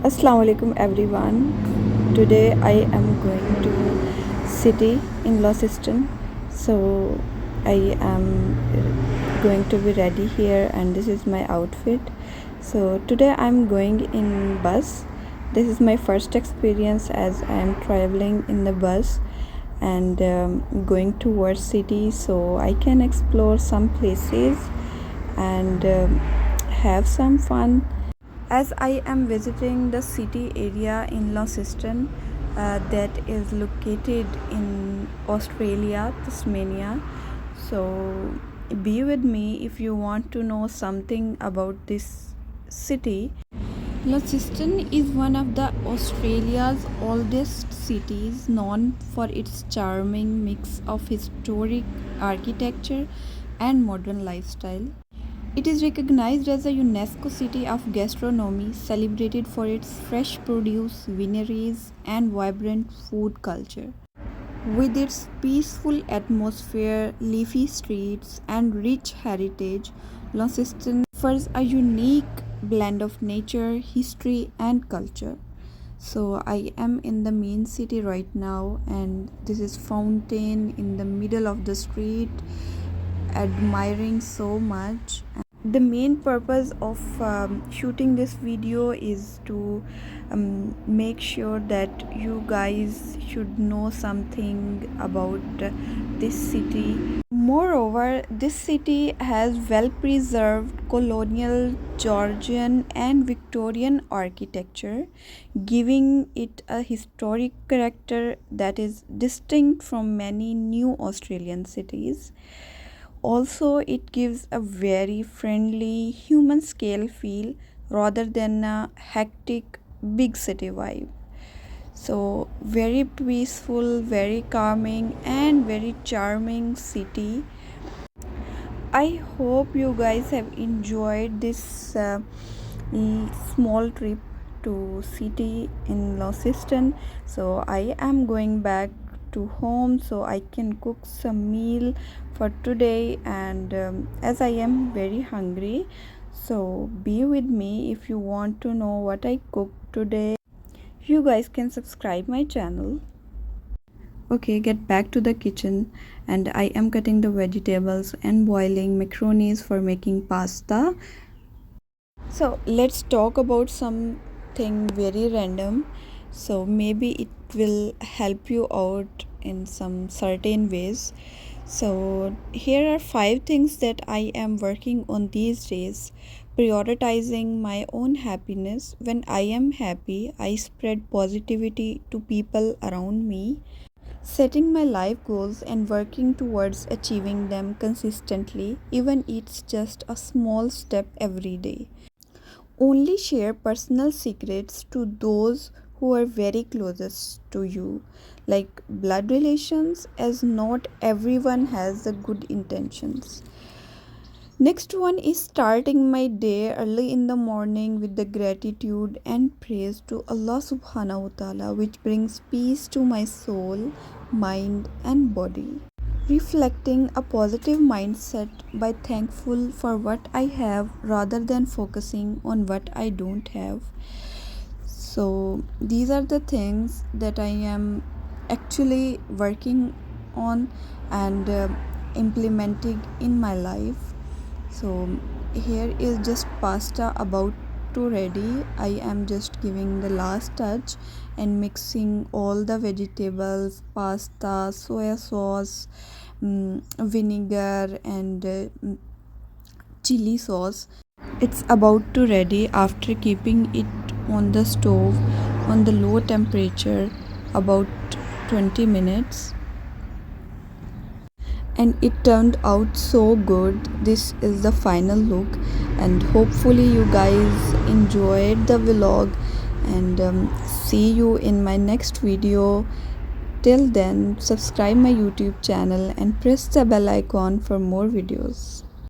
Assalamu alaikum everyone. Today I am going to city in Launceston. So I am going to be ready here and this is my outfit. So today I'm going in bus. This is my first experience as I am traveling in the bus and going towards city so I can explore some places and have some fun as I am visiting the city area in Launceston that is located in Australia, Tasmania. So be with me if you want to know something about this city. Launceston is one of the Australia's oldest cities, known for its charming mix of historic architecture and modern lifestyle. It is recognized as a UNESCO City of Gastronomy, celebrated for its fresh produce, wineries, and vibrant food culture. With its peaceful atmosphere, leafy streets, and rich heritage, Launceston offers a unique blend of nature, history, and culture. So I am in the main city right now, and this is fountain in the middle of the street, admiring so much. The main purpose of shooting this video is to make sure that you guys should know something about this city. Moreover, this city has well preserved colonial, Georgian, and Victorian architecture, giving it a historic character that is distinct from many new Australian cities. Also, it gives a very friendly human scale feel rather than a hectic big city vibe. So, very peaceful, very calming, and very charming city. I hope you guys have enjoyed this small trip to city in Launceston. So I am going back to home so I can cook some meal for today and as I am very hungry, so be with me if you want to know what I cook today. You guys can subscribe my channel. Okay, get back to the kitchen and I am cutting the vegetables and boiling macaronis for making pasta. So let's talk about something very random. So maybe it will help you out in some certain ways. So here are 5 things that I am working on these days. Prioritizing my own happiness. When I am happy, I spread positivity to people around me. Setting my life goals and working towards achieving them consistently, even it's just a small step every day. Only share personal secrets to those who are very closest to you, like blood relations, as not everyone has the good intentions. Next one is starting my day early in the morning with the gratitude and praise to Allah subhanahu wa ta'ala, which brings peace to my soul, mind, and body. Reflecting a positive mindset by thankful for what I have rather than focusing on what I don't have. So these are the things that I am actually working on and implementing in my life. So here is just pasta about to ready. I am just giving the last touch and mixing all the vegetables, pasta, soya sauce, vinegar, and chili sauce. It's about to ready after keeping it on the stove on the low temperature about 20 minutes, and it turned out so good. This is the final look and hopefully you guys enjoyed the vlog and see you in my next video. Till then, subscribe my YouTube channel and press the bell icon for more videos.